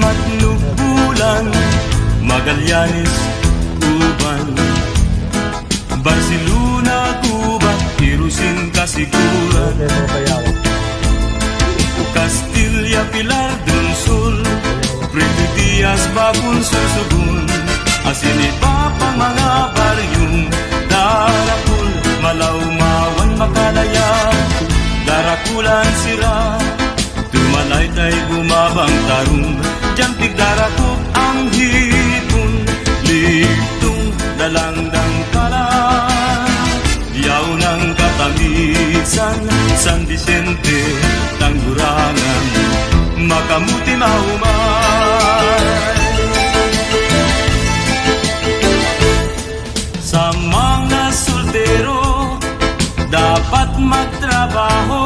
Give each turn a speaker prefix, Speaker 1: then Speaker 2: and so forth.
Speaker 1: at Nubulan, Magallanes, Uban, Barcelona, Cuba, Irusin, Kasiguran, Castilla, Pilar, Dunsul, Prito Diaz, Babun, Susugun, Asinipa pang mga baryong Darakul, Malaumawan, Makalaya, Darakulan, Sira, Tumalaytay, Bumabang, Tarong, Jantik, Darakuk, ang hipon, Ligtung, Dalangdang, Kalan, Yaw ng Katamisan, San Vicente, Tanggurangan, Makamuti, Mahumay. Sa mga soltero, dapat magtrabaho,